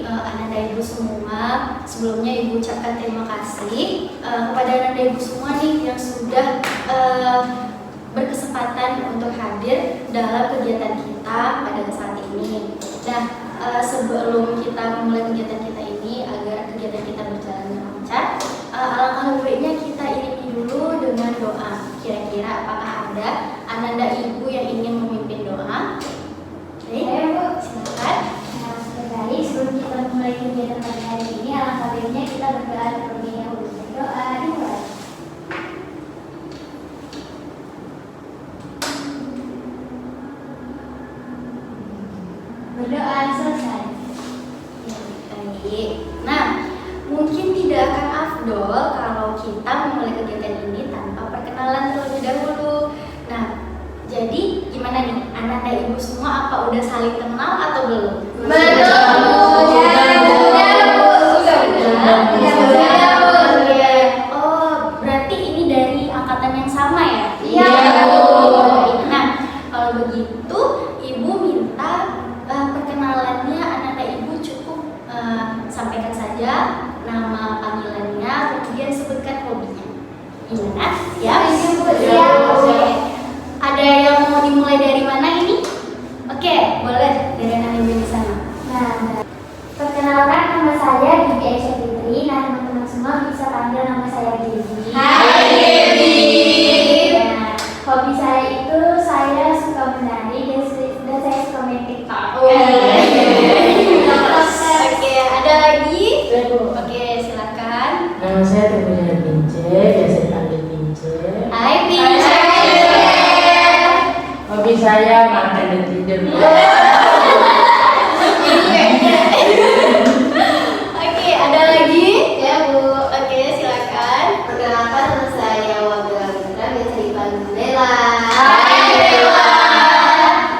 Ananda Ibu semua. Sebelumnya Ibu ucapkan terima kasih kepada Ananda Ibu semua nih yang sudah berkesempatan untuk hadir dalam kegiatan kita pada saat ini. Nah, sebelum kita memulai kegiatan kita ini, agar kegiatan kita berjalan lancar, alangkah baiknya kita iringi dulu dengan doa. Kira-kira apakah ada Ananda Ibu yang ingin memimpin doa? Baik, Bu, silakan. Nah, sekali sebelum kita memulai kegiatan pada hari ini, alangkah baiknya kita berdoa terlebih dahulu. Doa dimulai. Berdoa selesai. Ya, baik. Nah, mungkin tidak akan afdol kalau kita memulai kegiatan ini tanpa perkenalan terlebih dahulu. Nah, jadi gimana nih? Ananda Ibu semua apa udah saling kenal atau belum? Sudah. Oke. Oh, berarti ini dari angkatan yang sama ya? Iya. Nah, kalau begitu Ibu minta perkenalannya Ananda Ibu cukup sampaikan saja nama panggilannya, kemudian sebutkan hobinya. Gimana? Siap? Siap. Oke. Ada yang mau dimulai dari mana ini? Oke, boleh dari Ananda Ibu di sana. Nah, perkenalkan nama saya Bibi Aisyah Fitri. Nah, teman-teman semua bisa panggil nama saya Bibi. Hai, Bibi. Nah, hobi saya itu saya suka menari dan saya suka main TikTok. Oke, ada lagi? Oke, silakan. Nama saya Teguh Pince, biasa dipanggil Pince. Hai, Pince. Hobi saya makan dan tidur. Oke, ada lagi? Ya, Bu. Oke, silakan. Perkenalkan, nama saya Wabila Putra, biasa dipanggil Lela. Hai, Lela.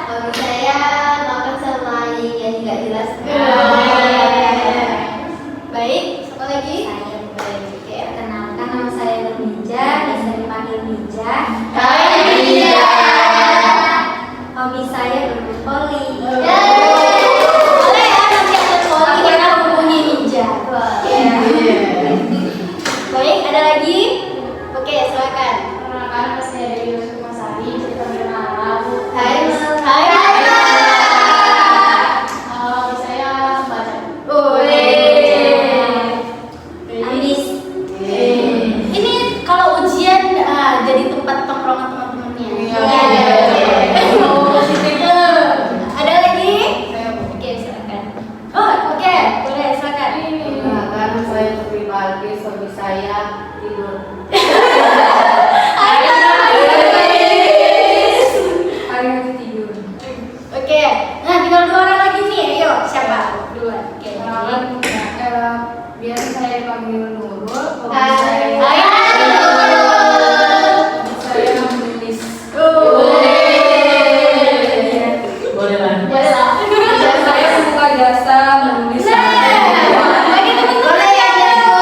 Hobi saya makan sama yang nggak jelas. Baik, siapa lagi? Saya Oke, perkenalkan nama saya Nurmija, bisa dipanggil Mija. Hai, Mija. Hobi saya bervoli. Boleh ya, nanti ada poli kita hubungi Ninja. Baik, ada lagi? Oke, silakan. Perkenalkan, nama saya Dewi Yusufmasari, bisa dipanggil Nara. Hai. Hobi saya baca. Andis. Ini kalau ujian jadi tempat tongkrongan teman-temannya. Ada lagi? Oke, silakan. Oh, oke, boleh silakan. Perkenalkan, nama saya Putri Balkis, hobi saya tidur. Hari ini tidur. Oke, nah tinggal 2 orang lagi nih. Ayo, siapa? Duluan. Oke. Biar saya dipanggil Nurul, hobi Hai. saya menulis. Boleh lah. Boleh lah. Biar saya suka jasa menulis. Bagi teman-teman yang jago.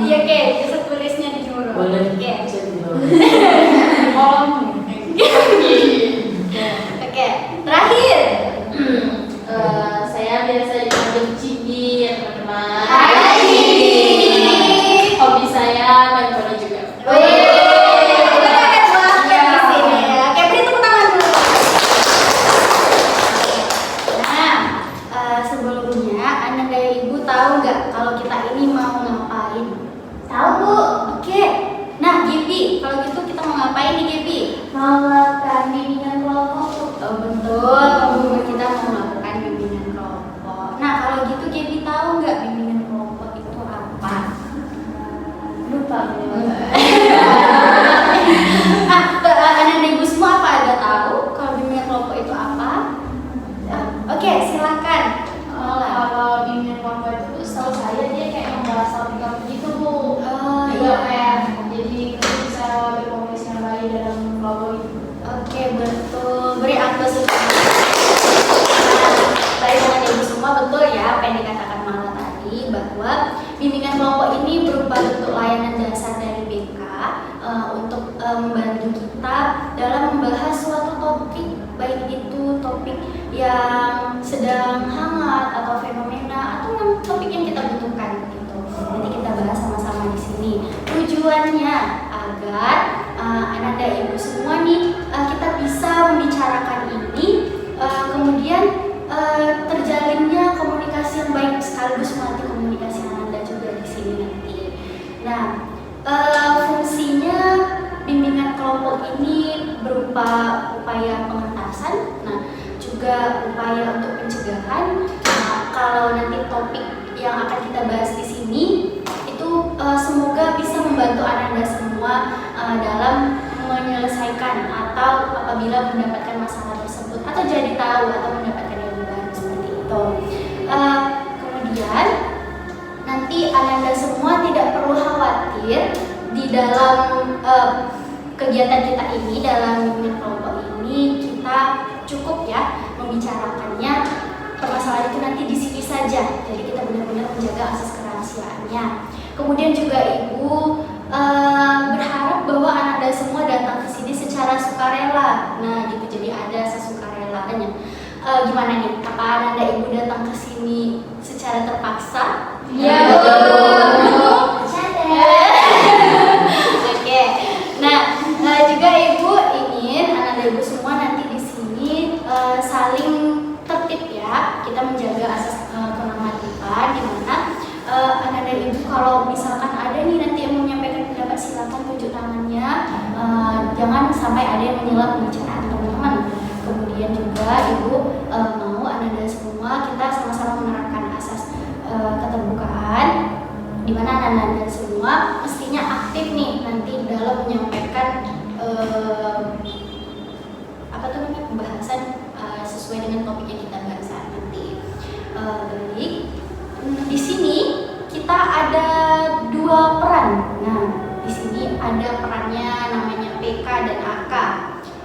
Iya, oke, jasa tulisnya dijemur. Boleh. Oke. Cek di bawah. Oke, terakhir. Saya biasa dipanggil Cibi ya teman-teman. Hai. Hobi saya main bola juga. Kita pakai basket di sini ya. Oke, beri tepuk tangan dulu. Nah, sebelumnya Ananda Ibu tahu nggak kalau kita ini mau ngapain? Tahu, Bu? Oke. Nah, Gibi, kalau gitu kita mau ngapain nih, Gibi? Mau melakukan bimbingan kelompok. Oh, betul, kita mau melakukan bimbingan kelompok. Nah, kalau gitu Gibi tahu nggak bimbingan kelompok itu apa? Lupa. Ananda Ibu semua apa ada tahu kalau bimbingan kelompok itu apa? Oke, silakan. Kalau bimbingan kelompok itu setahu saya dia kayak membahas topik-topik gitu, Bu. Oh, Juga iya. kayak jadi kita bisa berkomunikasi dengan baik dalam kelompok itu. Oke, betul. Beri aplaus. Baik, Ananda Ibu semua betul ya apa yang dikatakan Mala tadi, bahwa bimbingan kelompok ini berupa bentuk layanan dasar dari BK untuk membantu kita dalam membahas suatu topik, baik itu topik yang sedang hangat atau fenomena atau kesimpulannya agar Ananda Ibu semua nih kita bisa membicarakan ini, kemudian terjalinnya komunikasi yang baik sekaligus melatih komunikasi Ananda juga di sini nanti. Nah, fungsinya bimbingan kelompok ini berupa upaya pengentasan, juga upaya untuk pencegahan. Kalau nanti topik yang akan kita bahas di sini itu semoga bisa membantu Ananda semua dalam menyelesaikan atau apabila mendapatkan masalah tersebut atau jadi tahu atau mendapatkan ilmu baru seperti itu. Kemudian nanti Ananda semua tidak perlu khawatir di dalam kegiatan kita ini, dalam bimbingan kelompok ini kita cukup ya membicarakannya permasalahan itu nanti di sini saja. Jadi kita benar-benar menjaga asas kerahasiaannya. Kemudian juga Ibu berharap bahwa Ananda semua datang ke sini secara sukarela. Nah, gitu, jadi ada sesukarelanya. Gimana nih? Apa Ananda Ibu datang ke sini secara terpaksa? Iya. Oke. Nah, juga Ibu ingin Ananda Ibu semua nanti di sini saling tertib ya. Kita menjaga asas kenormatifan di mana Ananda Ibu kalau misalkan ada nih nanti yang mau menyampaikan pendapat silakan tunjuk tangannya. Jangan sampai ada yang menyela pembicaraan teman-teman. Kemudian juga Ibu mau Ananda semua kita sama-sama menerapkan asas keterbukaan di mana Ananda semua mestinya aktif nih nanti dalam menyampaikan pembahasan sesuai dengan topik yang kita bahas saat nanti. Baik, di sini kita ada dua peran. Nah, di sini ada perannya namanya PK dan AK.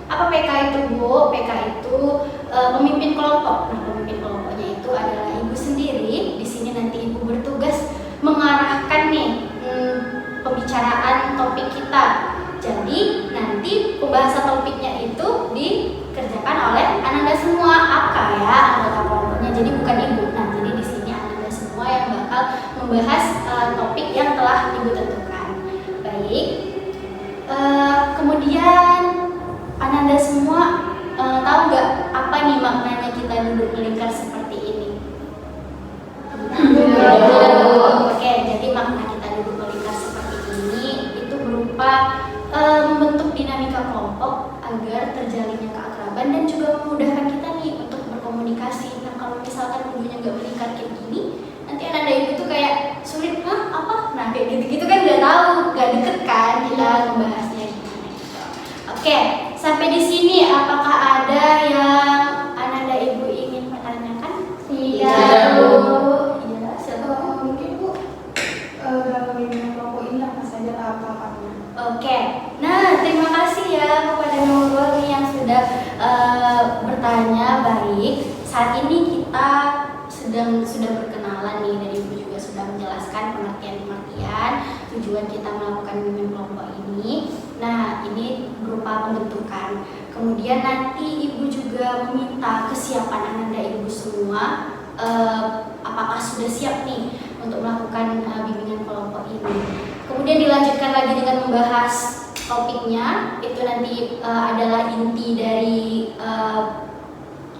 Apa PK itu, Bu? PK itu pemimpin kelompok. Nah, pemimpin kelompoknya itu adalah Ibu sendiri. Di sini nanti Ibu bertugas mengarahkan nih pembicaraan topik kita. Jadi nanti pembahasan topiknya itu dikerjakan oleh Ananda semua, AK ya, anggota kelompoknya. Jadi bukan Ibu. Nah, jadi di sini Ananda semua yang bakal membahas topik yang telah Ibu tentukan. Baik. Kemudian Ananda semua tahu nggak apa nih maknanya kita duduk melingkar seperti ini? Oke, jadi makna kita duduk melingkar seperti ini itu berupa membentuk dinamika kelompok agar terjalinnya keakraban dan juga memudahkan kita nih untuk berkomunikasi. Nah, kalau misalkan duduknya nggak melingkar kayak gini, nanti Ananda Ibu tuh kayak sulit, apa? Nah, kayak gitu-gitu kan nggak tahu, nggak deket kan kita membahasnya gimana gitu. Oke, sampai di sini apakah ada yang Ananda Ibu ingin pertanyakan? Tidak, Bu. Iya, silakan. Mungkin Bu, dalam bimbingan kelompok ini apa saja tahap-tahapannya? Oke, nah terima kasih ya kepada Nurul nih yang sudah bertanya. Baik, saat ini kita sudah berkenalan nih dan Ibu juga sudah menjelaskan pengertian-pengertian tujuan kita melakukan bimbingan kelompok ini. Nah, ini berupa pembentukan. Kemudian nanti Ibu juga meminta kesiapan Ananda Ibu semua. Apakah sudah siap nih untuk melakukan bimbingan kelompok ini? Kemudian dilanjutkan lagi dengan membahas topiknya. Itu nanti adalah inti dari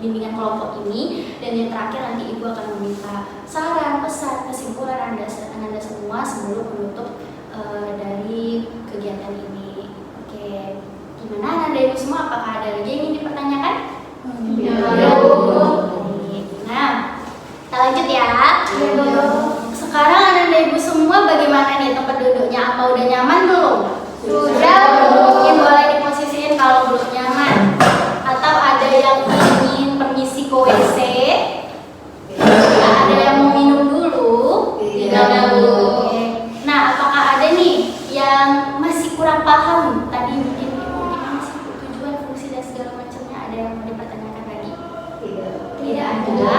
bimbingan kelompok ini. Dan yang terakhir nanti Ibu akan meminta saran, pesan, kesimpulan Anda semua sebelum menutup dari kegiatan ini. Oke, gimana Anda Ibu semua? Apakah ada lagi yang ingin dipertanyakan? Ya. Nah, kita lanjut ya. Sekarang Ananda Ibu semua bagaimana nih tempat duduknya? Apa udah nyaman belum? Sudah. Mungkin boleh diposisiin kalau belum nyaman. Atau ada yang ingin permisi ke WC? Ada yang mau minum dulu? Tidak ada. Oke. Nah, apakah ada nih yang masih kurang paham? Tadi mungkin gimana sih tujuan, fungsi dan segala macamnya? Ada yang mau dipertanyakan lagi? Tidak ada.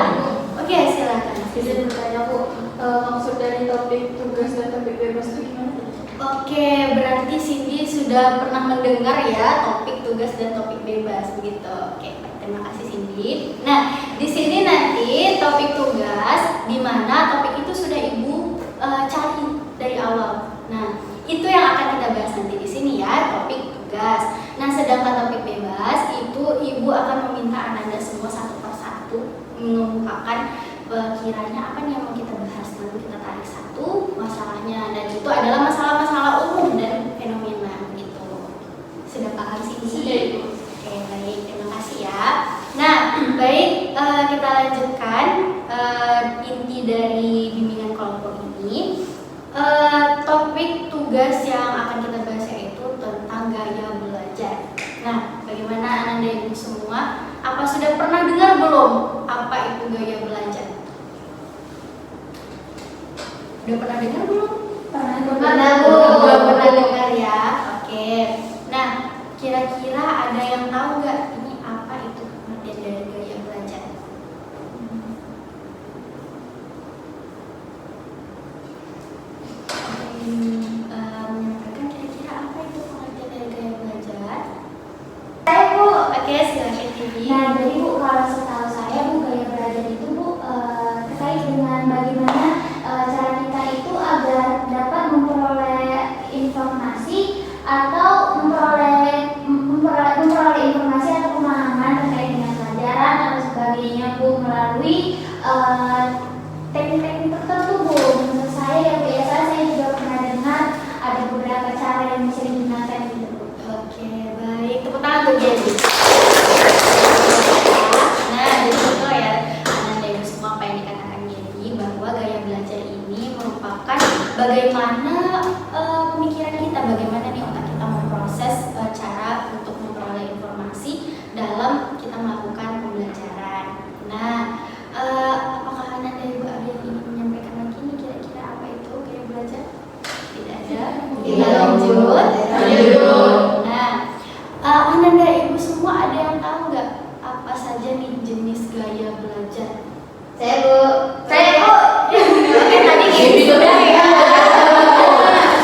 Oke, silakan. Bisa bertanya Bu, maksud dari topik tugas dan topik bebas itu gimana? Oke, berarti Cindy sudah pernah mendengar ya topik tugas dan topik bebas begitu. Oke, terima kasih Cindy. Nah, di sini nanti topik tugas di mana topik itu sudah Ibu cari dari awal. Nah, itu yang akan kita kita bahas nanti di sini ya, topik tugas. Nah, sedangkan topik bebas itu Ibu akan meminta Ananda semua satu persatu mengemukakan kiranya apa nih yang mau kita bahas. Lalu kita tarik satu masalahnya, dan itu adalah masalah-masalah umum dan fenomena gitu. Sudah paham sih? Sudah, Ibu. Oke, baik, terima kasih ya. Nah, baik, kita lanjutkan inti dari bimbingan kelompok ini. Topik tugas yang akan kita bahas yaitu tentang gaya belajar. Nah, bagaimana Ananda Ibu semua? Apa sudah pernah dengar belum apa itu gaya belajar? Udah pernah dengar belum? Pernah, Bu. Udah pernah dengar ya. Oke. Nah, kira-kira ada yang tahu nggak ini apa itu pengertian dari gaya belajar? Menyampaikan kira-kira apa itu pengertian dari gaya belajar? Saya, Bu. Oke, silakan Tibi. Nah, jadi Bu, kalau setahu saya Bu, gaya belajar itu Bu terkait dengan bagaimana cara kita itu agar dapat memperoleh informasi atau memperoleh informasi atau pemahaman terkait dengan pelajaran atau sebagainya Bu melalui teknik-teknik tertentu Bu. Menurut saya ya Bu, ya saya juga pernah dengar ada beberapa cara yang bisa digunakan gitu Bu. Oke, baik. Tepuk tangan untuk Jadi. Nah, jadi betul ya, Ananda Ibu semua apa yang dikatakan Jadi, bahwa gaya belajar ini merupakan bagaimana pemikiran kita, bagaimana nih otak kita memproses cara untuk memperoleh informasi dalam kita melakukan pembelajaran. Nah, apakah Ananda Ibu ada yang ingin menyampaikan lagi nih kira-kira apa itu gaya belajar? Tidak ada? Kita lanjut. Nah, Ananda Ibu semua ada yang tahu nggak apa saja nih jenis gaya belajar? Saya Bu. Oke, tadi Gibi sudah ya.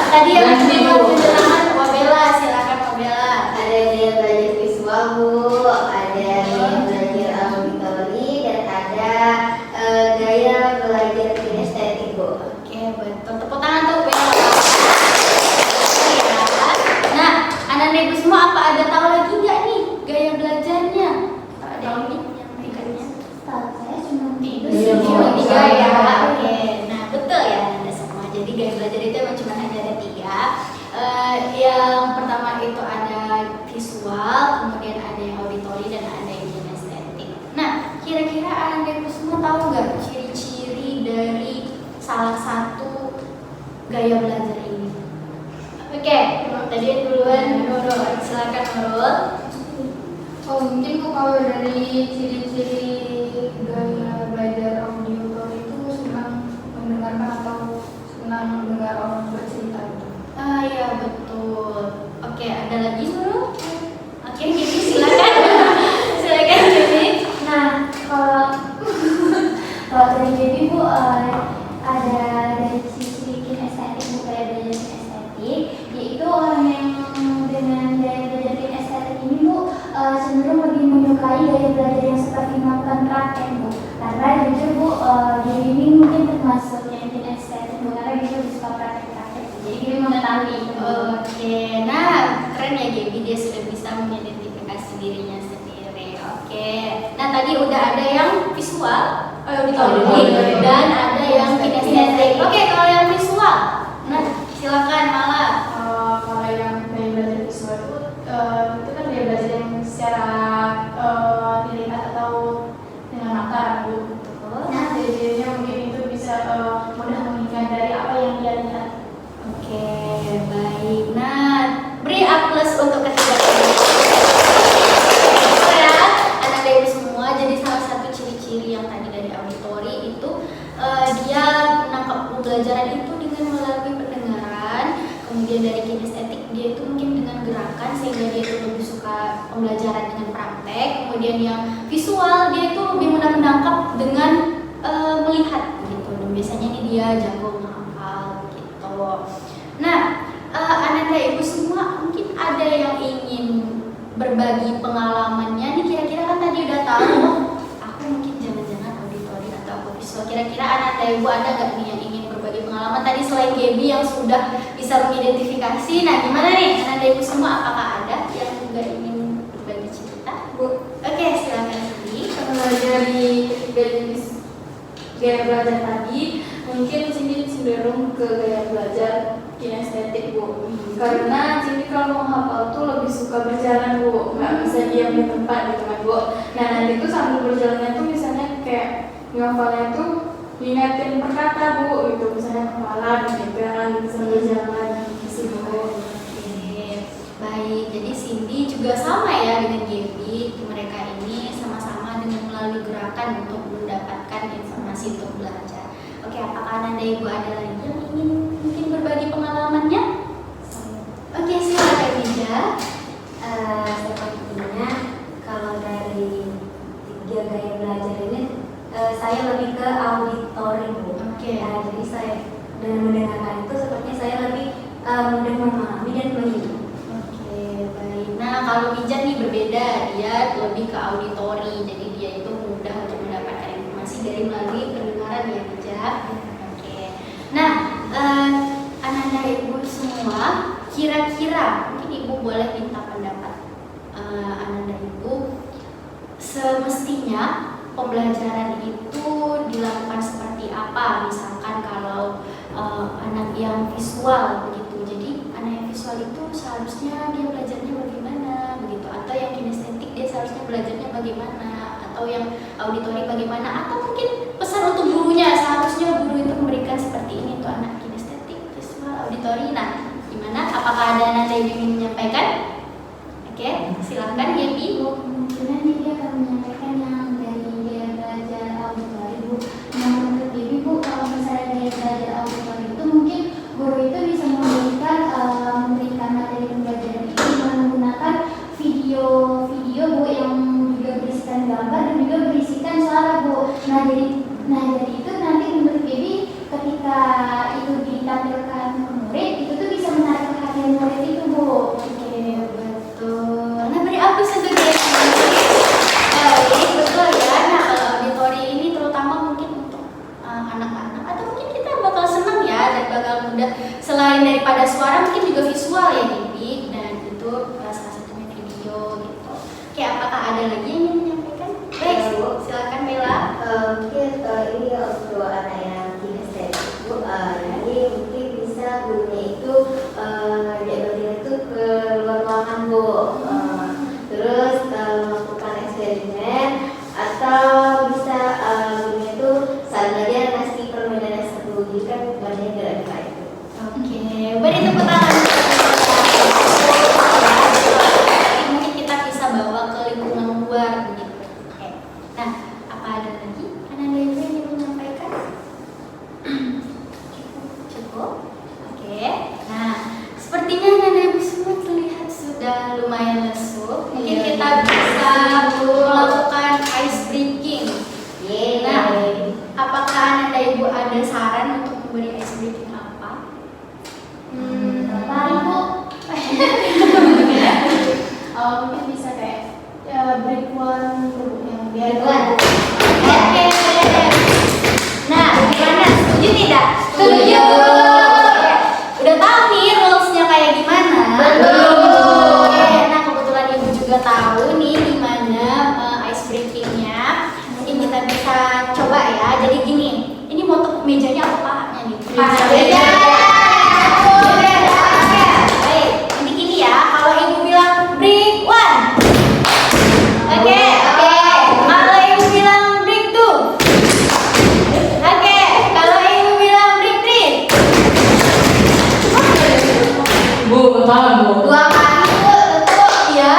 Tadi yang penjelasan Wabella, silakan Wabella. Ada gaya belajar visual Bu, ada gaya belajar auditori, dan ada gaya belajar kinestetik Bu. Oke, betul. Tepuk tangan untuk Bella. Ya. Nah, Ananda Ibu semua apa ada tahu lagi nggak nih gaya belajarnya? Ada yang ingin menyampaikannya? Tahu saya cuma itu Iya, sih. Bu. Cuma tiga ya. Oke, nah betul ya Anda semua. Jadi gaya belajar itu emang cuma hanya ada tiga. Yang pertama itu ada visual, kemudian ada yang auditori, dan ada yang kinestetik. Nah, kira-kira Anda Ibu semua tahu nggak ciri-ciri dari salah satu gaya belajar ini? Oke, tadi duluan Nurul. Silakan Nurul. Oh, mungkin Bu, kalau dari ciri-ciri gaya belajar auditori itu senang mendengarkan atau senang mendengar orang bercerita gitu. Ah ya betul. Oke, ada lagi Nurul? Oke, Gibi silakan. Silakan Gibi. Nah, kalau dari jadi Bu ada dari sisi kinestetik Bu, gaya belajar kinestetik, yaitu orang yang dengan gaya belajar kinestetik ini Bu cenderung lebih menyukai gaya belajar yang seperti melakukan praktek Bu. Karena jujur Bu, diri ini mungkin termasuk yang kinestetik Bu, karena dia lebih suka praktek-praktek. Jadi dia mengetahui itu Bu. Oke, nah keren ya Gibi, dia sudah bisa mengidentifikasi dirinya sendiri. Oke, nah tadi udah ada yang visual, auditori, dan ada yang kinestetik. Oke, kalau yang visual, nah silakan Mala. Kalau yang gaya belajar visual itu kan gaya belajar yang secara dilihat atau dengan mata Bu. Nah, ciri-cirinya mungkin itu bisa mudah mengingat dari apa yang dia lihat. Oke, baik. Nah, beri A+ untuk ketiga. Ya, Ananda Ibu semua. Jadi salah satu ciri-ciri yang tadi dari auditori itu dia menangkap pembelajaran itu dengan melalui pendengaran. Kemudian dari kinestetik dia itu mungkin dengan gerakan sehingga dia itu lebih suka pembelajaran dengan praktek. Kemudian yang visual dia itu lebih mudah menangkap dengan melihat gitu. Dan biasanya ini dia jago menghafal gitu. Nah, Ananda Ibu semua mungkin ada yang ingin berbagi pengalamannya nih, kira-kira kan tadi udah tahu aku mungkin jangan-jangan auditori atau aku visual. Kira-kira Ananda Ibu ada nggak nih yang ingin berbagi pengalaman tadi selain Gaby yang sudah bisa mengidentifikasi, nah gimana nih anak ibu semua, apakah ada yang juga ingin berbagi cerita? Bu, oke, silakan Cindy. Dari gaya belajar tadi, mungkin Cindy cenderung ke gaya belajar kinestetik, Bu. Karena Cindy kalau mau hafal tuh lebih suka berjalan, Bu, nggak bisa diam di tempat gitu kan, Bu. Nah nanti tuh sambil berjalannya tuh misalnya kayak ngafalnya tuh ingatin perkata, Bu, gitu, misalnya kepala dipegang gitu sambil jalan gitu, Bu. Oke, baik. Jadi Cindy juga sama ya dengan Gaby. Mereka ini sama-sama dengan melalui gerakan untuk mendapatkan informasi untuk belajar. Oke, apakah Anda Ibu ada lagi yang ingin mungkin berbagi pengalamannya? Oke, silakan Ninja. Sepertinya kalau dari 3 gaya belajar ini saya lebih ke auditory, Bu. Oke. Jadi saya dengan mendengarkan itu sepertinya saya lebih mudah memahami dan mengingat. Oke, baik. Nah, kalau Ninja nih berbeda, dia lebih ke auditori. Jadi dia itu mudah untuk mendapatkan informasi dari melalui pendengaran ya, Ninja. Oke. Nah, Ananda Ibu semua, kira-kira mungkin Ibu boleh minta pendapat Ananda Ibu, semestinya pembelajaran itu dilakukan seperti apa? Misalkan kalau anak yang visual begitu, jadi anak yang visual itu seharusnya dia belajarnya bagaimana begitu, atau yang kinestetik dia seharusnya belajarnya bagaimana, atau yang auditori bagaimana, atau mungkin pesan untuk gurunya, seharusnya guru itu memberikan seperti ini untuk anak kinestetik, visual, auditori. Nah, gimana? Apakah ada anak yang ingin menyampaikan? Oke, silakan Gaby. Kemungkinan dia akan menyampaikan yang dari gaya belajar auditori, Bu. Nah, menurut Gaby, Bu, kalau misalnya gaya belajar auditori itu mungkin guru itu bisa memberikan materi pembelajaran itu dengan menggunakan video, Bu, yang juga berisikan gambar dan juga berisikan suara, Bu. Nah, jadi itu nanti menurut Gaby ketika itu ditampilkan ke murid, itu tuh bisa menarik perhatian murid itu, Bu. Oke, betul. Nah, beri aku satu Gaby. Baik, betul ya. Nah, kalau auditori ini terutama mungkin untuk anak-anak, atau mungkin kita bakal senang ya dan bakal mudah. Selain daripada suara, mungkin juga visual ya, Gaby. Dan itu salah satunya video gitu. Oke, apakah ada lagi yang ingin menyampaikan? Baik, silakan Bella. Mungkin ini untuk anak yang kinestetik, Bu. Jadi mungkin bisa gurunya itu dia itu ke luar ruangan, Bu. Terus melakukan eksperimen, atau bisa gurunya itu saat belajar ngasih permainan yang seru, jadi kan banyak gerak-gerak itu. Oke, beri tepuk tangan. Mungkin kita bisa bawa ke lingkungan luar begitu. Oke. Nah, apa ada lagi? Ada yang ingin menyampaikan? Cukup? Oke. Nah, sepertinya Anda Ibu semua terlihat sudah lumayan lesu. Mungkin kita bisa melakukan ice breaking. Nah, apakah Anda Ibu ada saran untuk memberi ice breaking apa? Paling, Bu. Mungkin bisa kayak break one dulu yang biar Oke. Nah, gimana? Setuju tidak? Setuju. Oke. Udah tahu nih rules-nya kayak gimana? Belum. Oke. Nah, kebetulan Ibu juga tahu nih gimana ice breaking-nya. Mungkin kita bisa coba ya. Jadi gini, ini mau tepuk mejanya apa pahanya nih? Meja. Baik, nanti gini ya. Kalau Ibu bilang break one. Oke. Kalau Ibu bilang break two. Oke. Kalau Ibu bilang break three. Bu, paham Bu? 2 kali, Bu. Betul. Iya.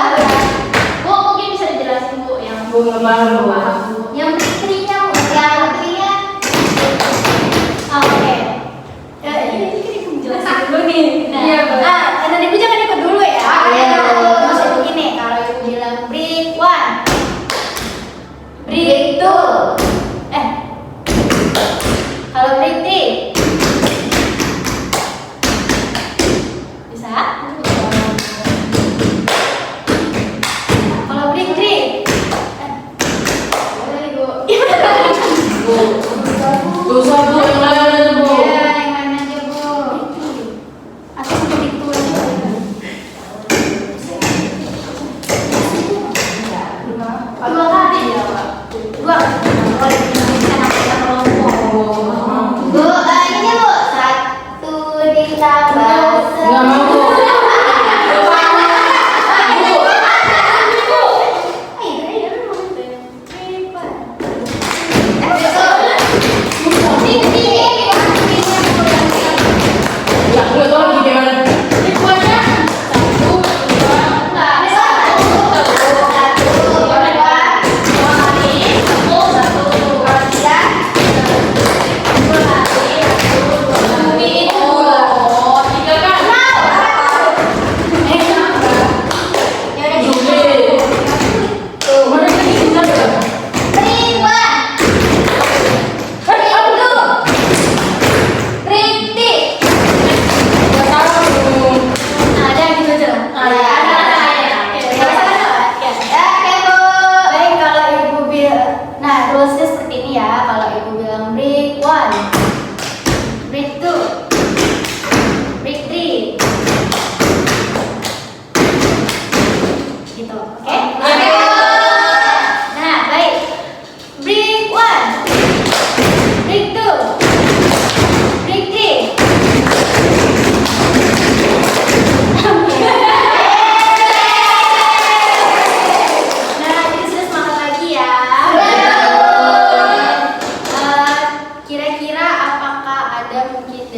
Bu, mungkin bisa dijelasin, Bu, yang Bu, nggak paham Bu. Yang break three-nya, Bu. Yang three-nya. Oke. Ini jelasin dulu nih. Nah, Iya, Bu. nanti Ibu jangan ikut dulu ya. Iya. Maksud begini, kalau Ibu bilang break one, break two, kalau break three, bisa?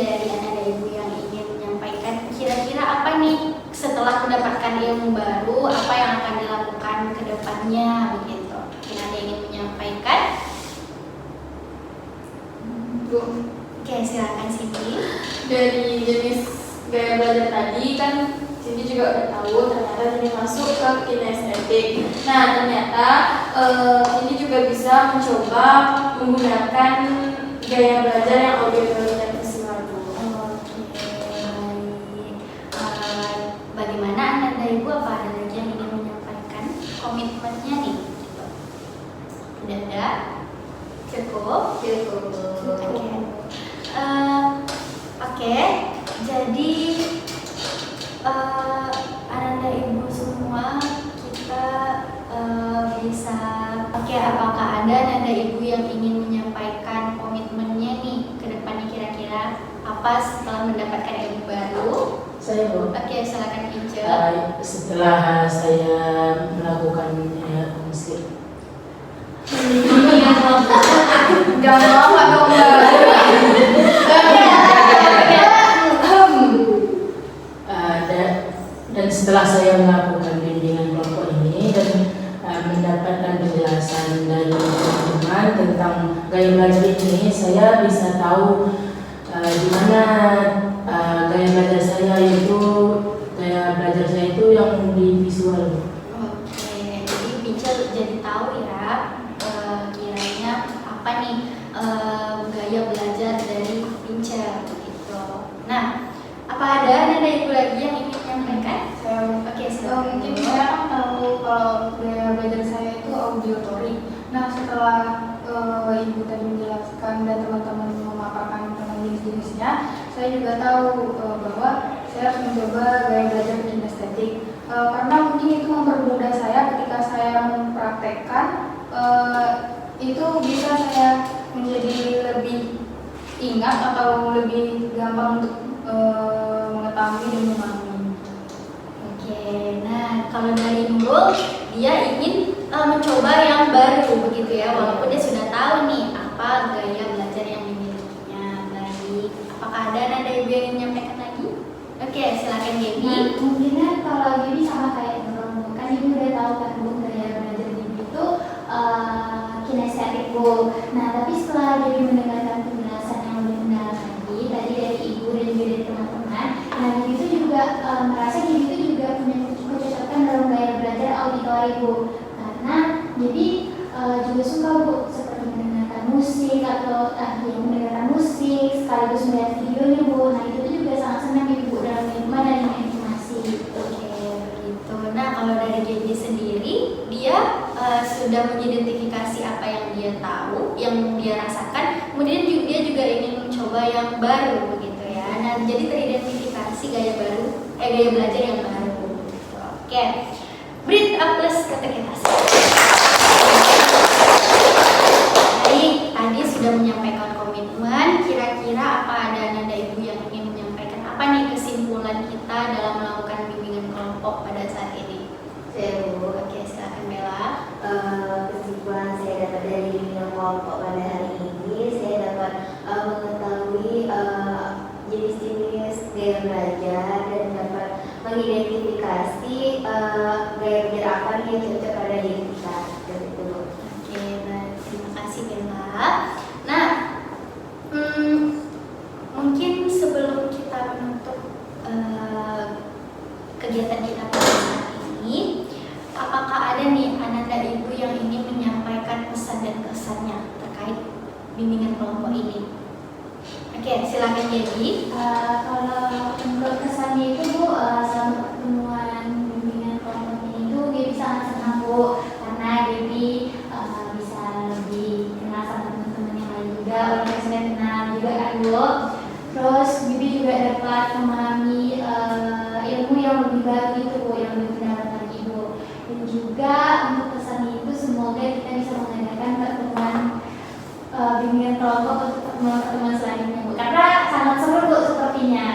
dari anak ibu yang ingin menyampaikan kira-kira apa nih setelah mendapatkan ilmu baru, apa yang akan dilakukan ke depannya begitu. Mungkin ada yang ingin menyampaikan? Bu, Oke, silakan Cindy. dari jenis gaya belajar tadi kan Cindy juga udah tahu ternyata Cindy masuk ke kinestetik. Nah ternyata Cindy juga bisa mencoba menggunakan gaya belajar yang auditori dan visual. Oke, baik. Bagaimana Anda Ibu, apa ada lagi yang ingin menyampaikan komitmennya nih? Udah ada? Cukup? Cukup. Oke. Oke, jadi Ananda Ibu semua kita bisa. Oke, apakah ada Ananda Ibu yang ingin menyampaikan komitmennya nih ke depannya kira-kira apa setelah mendapatkan ilmu baru? Saya Bu. Oke, silakan Ince. Setelah saya melakukan musik, Jangan lama dong Mbak. dan setelah saya melakukan bimbingan kelompok ini dan mendapatkan penjelasan dari teman-teman tentang gaya belajar ini, saya bisa tahu di mana gaya belajar saya itu yang di visual. Oke, jadi Ince jadi tahu ya kiranya apa nih gaya belajar dari Ince begitu. Nah, apa ada Ananda Ibu lagi yang ingin menyampaikan? Oke, silakan. Mungkin saya kan tahu kalau gaya belajar saya itu auditori. Nah setelah ibu tadi menjelaskan dan teman-teman memaparkan tentang jenis-jenisnya, saya juga tahu bahwa saya harus mencoba gaya belajar kinestetik. Karena mungkin itu mempermudah saya ketika saya mempraktekkan, itu bisa saya menjadi lebih ingat atau lebih gampang untuk mengetahui dan memahami. Oke, nah kalau dari Nurul, dia ingin mencoba yang baru begitu ya, walaupun dia sudah tahu nih apa gaya belajar yang dimilikinya. Baik, apakah ada Ananda Ibu yang ingin menyampaikan lagi? Oke, silakan Gaby. Nah, mungkin kalau Gaby sama kayak Nurul, kan Ibu udah tahu kan Bu gaya belajar Gaby itu kinestetik Bu. Nah, tapi setelah Gaby mendengarkan penjelasan yang lebih mendalam lagi tadi dari Ibu dan juga dari teman-teman, nah Gaby itu juga merasa Gaby itu juga punya kecocokan dalam gaya belajar auditori Bu. Karena jadi juga suka Bu seperti mendengarkan musik atau mendengarkan musik sekaligus melihat videonya Bu. Nah itu juga sangat senang Ibu dalam lingkungan dan informasi. Oke, begitu. Nah, kalau dari Gaby sendiri, dia sudah mengidentifikasi apa yang dia tahu, yang dia rasakan, kemudian dia juga ingin mencoba yang baru begitu ya. Nah, jadi teridentifikasi gaya belajar yang baru. Gitu. Oke, beri plus untuk kita. Baik, tadi sudah menyampaikan komitmen. Kira-kira apa ada Ananda Ibu yang ingin menyampaikan apa nih kesimpulan kita dalam melakukan bimbingan kelompok pada saat ini? Saya Bu. Oke, silakan Bella. Kesimpulan saya dapat dari bimbingan kelompok pada hari ini, saya dapat mengetahui jenis-jenis gaya belajar dan dapat mengidentifikasi gaya belajar apa nih yang cocok pada diri kita. Gitu. Oke, baik. Terima kasih Bella. Nah, mungkin sebelum kita menutup kegiatan kita pada saat ini, apakah ada nih Ananda Ibu yang ingin menyampaikan pesan dan kesannya terkait bimbingan kelompok ini? Oke, silakan Gaby. Kalau menurut kesannya itu Bu, selama pertemuan bimbingan kelompok ini itu Gaby sangat senang Bu, karena Gaby bisa lebih kenal sama teman-teman yang lain juga, orang sudah kenal juga kan Bu. Terus Gaby juga dapat memahami ilmu yang lebih baru itu Bu, yang lebih mendalam lagi Bu. Dan juga untuk kesannya itu semoga kita bisa mengadakan pertemuan bimbingan kelompok untuk pertemuan selanjutnya Bu, karena sangat seru Bu sepertinya.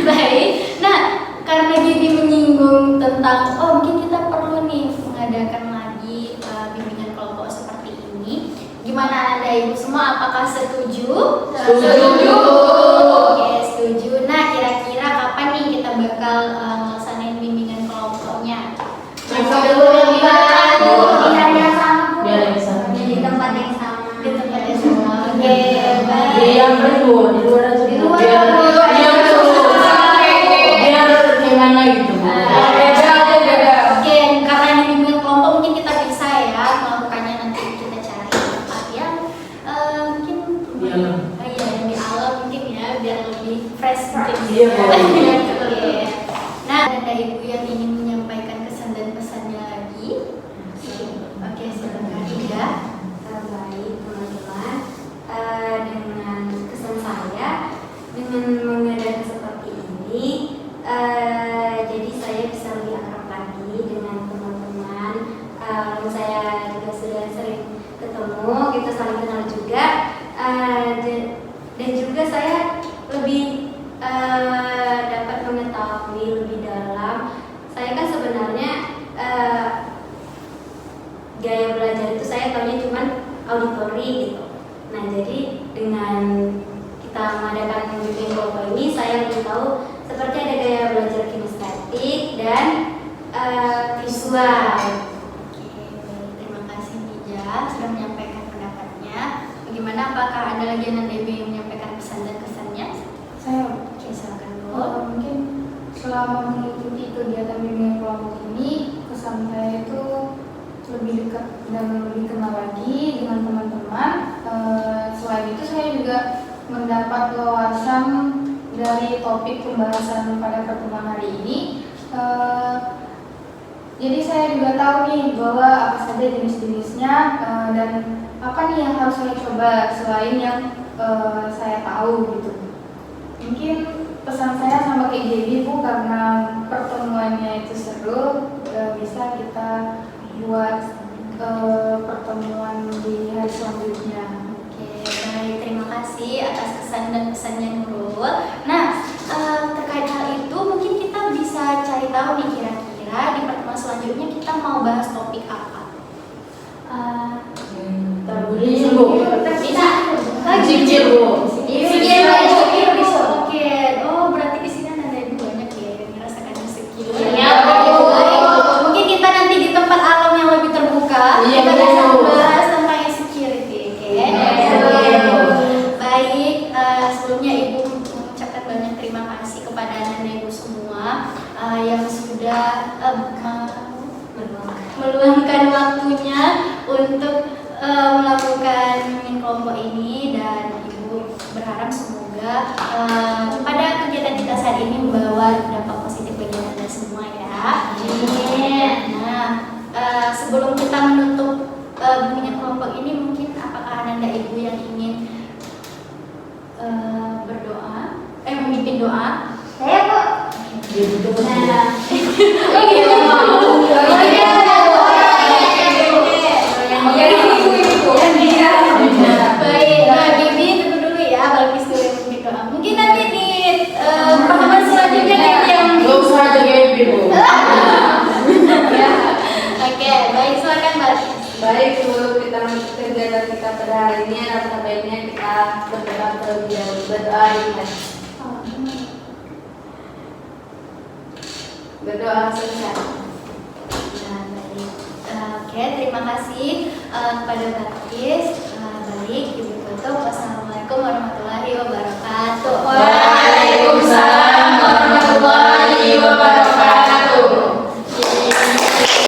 Baik. Nah, karena Gaby menyinggung tentang mungkin kita perlu nih mengadakan lagi bimbingan kelompok seperti ini. Gimana Anda Ibu semua? semua apakah setuju? Setuju. Oke, setuju. Nah, kira-kira kapan nih kita bakal ngelaksanain bimbingan kelompoknya? Besok Di hari yang sama, Bu. Di hari yang sama. Di tempat yang sama. Di tempat yang sama. Oke, baik. Di yang kedua, di luar aja. Di luar. Biar gimana gitu. Oke, karena ini bimbingan kelompok mungkin kita bisa ya melakukannya, nanti kita cari tempat yang mungkin yang di alam mungkin ya, biar lebih fresh mungkin. Iya, boleh. Oke. Nah, ada ibu yang ingin menyampaikan kesan dan pesannya lagi. Oke, silakan ya. Baik teman-teman, dengan kesan saya dengan mengadakan seperti ini, jadi saya bisa lebih akrab lagi dengan teman-teman. Saya juga sudah sering ketemu, kita saling kenal juga, dan juga saya lebih dapat mengetahui lebih dalam. Saya kan sebenarnya gaya belajar itu saya tahunya cuma auditori gitu. Nah, jadi dengan kita mengadakan bimbingan kelompok ini, saya lebih tahu seperti ada gaya belajar kinestetik dan visual. Oke, baik. Terima kasih Bija sudah menyampaikan pendapatnya. Bagaimana, apakah ada lagi yang ibu yang menyampaikan pesan dan kesannya? Saya Oke, silakan Bu. mungkin selama mengikuti kegiatan bimbingan kelompok ini, kesan saya itu lebih dekat dan lebih kenal lagi dengan teman-teman. Selain itu saya juga mendapat wawasan dari topik pembahasan pada pertemuan hari ini. Jadi saya juga tahu nih bahwa apa saja jenis-jenisnya dan apa nih yang harus saya coba selain yang saya tahu gitu. Mungkin pesan saya sama kayak jadi Bu, karena pertemuannya itu seru, bisa kita buat pertemuan di hari selanjutnya. Oke, baik. Terima kasih atas kesan dan pesannya Nurul. Nah, terkait hal itu mungkin kita bisa cari tahu nih kira-kira di pertemuan selanjutnya kita mau bahas topik apa. Ini Bu. Cicil Bu. Oke. Oh, berarti di sini ada ibu banyak ya yang merasakan insecure. Iya, Baik. Mungkin kita nanti di tempat alam yang lebih terbuka Iya, kita bisa Bu. membahas tentang insecurity. Oke. Baik. Sebelumnya ibu mengucapkan banyak terima kasih kepada anak-anak ibu semua yang sudah meluangkan waktunya untuk melakukan bimbingan kelompok ini, dan ibu berharap semoga pada kegiatan kita saat ini membawa dampak positif bagi anda semua ya. Nah, sebelum kita menutup bimbingan kelompok ini, mungkin apakah anda ibu yang ingin berdoa, memimpin doa? Saya kok. Nah, Baik, nah Bibi tunggu dulu ya, Balkis dulu yang memimpin doa. Mungkin nanti di pertemuan selanjutnya yang Gak usah jaga ibu. Oke, baik, silakan Balkis. Baik, sebelum kita menutup kegiatan kita pada hari ini, alangkah baiknya kita berdoa terlebih dahulu. Berdoa dimulai. Berdoa selesai. Nah, baik. Oke, terima kasih kepada Balkis. Baik, ibu tutup. Wassalamualaikum warahmatullahi wabarakatuh.